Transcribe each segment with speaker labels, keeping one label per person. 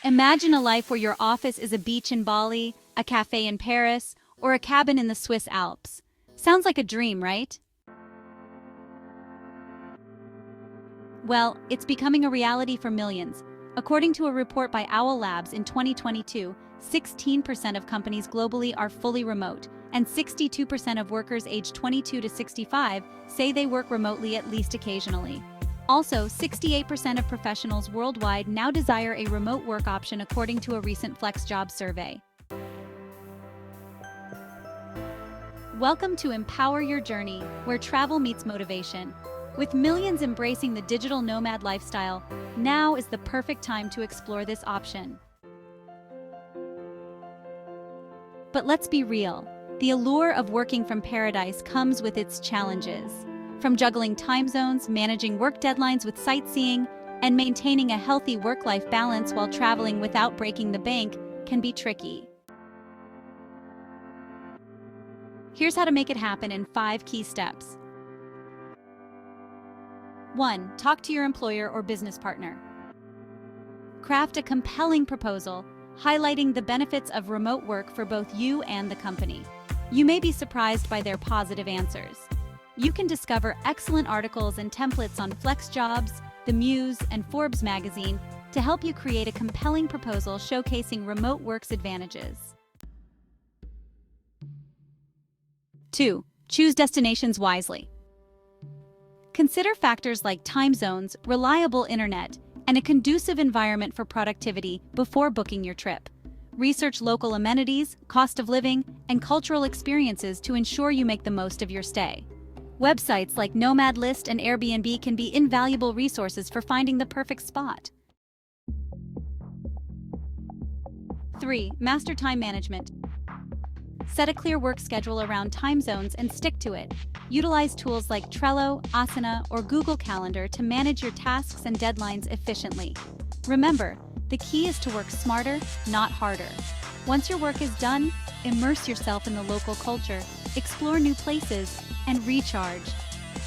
Speaker 1: Imagine a life where your office is a beach in Bali, a cafe in Paris, or a cabin in the Swiss Alps. Sounds like a dream, right? Well, it's becoming a reality for millions. According to a report by Owl Labs in 2022, 16% of companies globally are fully remote, and 62% of workers aged 22 to 65 say they work remotely at least occasionally. Also, 68% of professionals worldwide now desire a remote work option according to a recent FlexJobs survey. Welcome to Empower Your Journey, where travel meets motivation. With millions embracing the digital nomad lifestyle, now is the perfect time to explore this option. But let's be real, the allure of working from paradise comes with its challenges. From juggling time zones, managing work deadlines with sightseeing, and maintaining a healthy work-life balance while traveling without breaking the bank can be tricky. Here's how to make it happen in 5 key steps. 1. Talk to your employer or business partner. Craft a compelling proposal, highlighting the benefits of remote work for both you and the company. You may be surprised by their positive answers. You can discover excellent articles and templates on FlexJobs, The Muse, and Forbes magazine to help you create a compelling proposal showcasing remote work's advantages. 2. Choose destinations wisely. Consider factors like time zones, reliable internet, and a conducive environment for productivity before booking your trip. Research local amenities, cost of living, and cultural experiences to ensure you make the most of your stay. Websites like Nomad List and Airbnb can be invaluable resources for finding the perfect spot. 3. Master time management. Set a clear work schedule around time zones and stick to it. Utilize tools like Trello, Asana, or Google Calendar to manage your tasks and deadlines efficiently. Remember, the key is to work smarter, not harder. Once your work is done, immerse yourself in the local culture, explore new places, and recharge.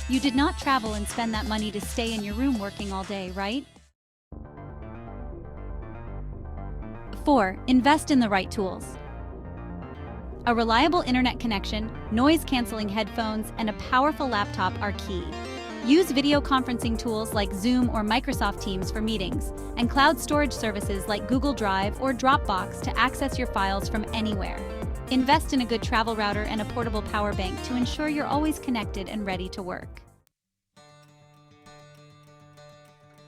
Speaker 1: You did not travel and spend that money to stay in your room working all day, right? 4. Invest in the right tools. A reliable internet connection, noise-canceling headphones, and a powerful laptop are key. Use video conferencing tools like Zoom or Microsoft Teams for meetings, and cloud storage services like Google Drive or Dropbox to access your files from anywhere. Invest in a good travel router and a portable power bank to ensure you're always connected and ready to work.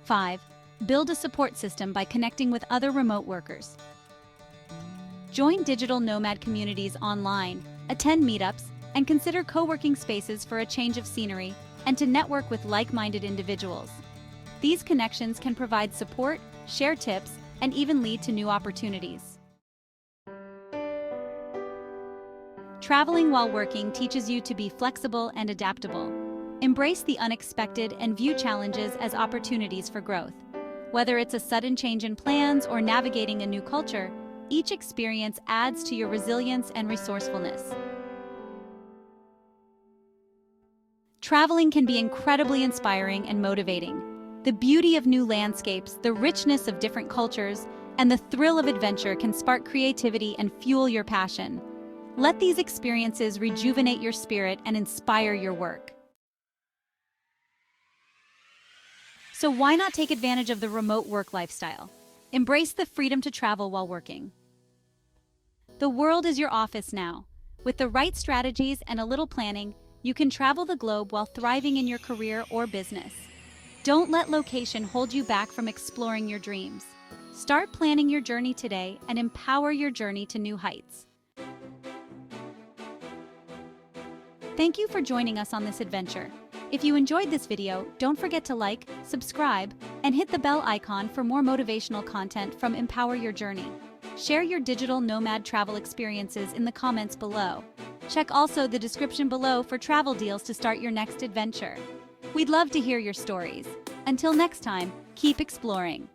Speaker 1: 5. Build a support system by connecting with other remote workers. Join digital nomad communities online, attend meetups, and consider co-working spaces for a change of scenery and to network with like-minded individuals. These connections can provide support, share tips, and even lead to new opportunities. Traveling while working teaches you to be flexible and adaptable. Embrace the unexpected and view challenges as opportunities for growth. Whether it's a sudden change in plans or navigating a new culture, each experience adds to your resilience and resourcefulness. Traveling can be incredibly inspiring and motivating. The beauty of new landscapes, the richness of different cultures, and the thrill of adventure can spark creativity and fuel your passion. Let these experiences rejuvenate your spirit and inspire your work. So why not take advantage of the remote work lifestyle? Embrace the freedom to travel while working. The world is your office now. With the right strategies and a little planning, you can travel the globe while thriving in your career or business. Don't let location hold you back from exploring your dreams. Start planning your journey today and empower your journey to new heights. Thank you for joining us on this adventure. If you enjoyed this video, don't forget to like, subscribe, and hit the bell icon for more motivational content from Empower Your Journey. Share your digital nomad travel experiences in the comments below. Check also the description below for travel deals to start your next adventure. We'd love to hear your stories. Until next time, keep exploring.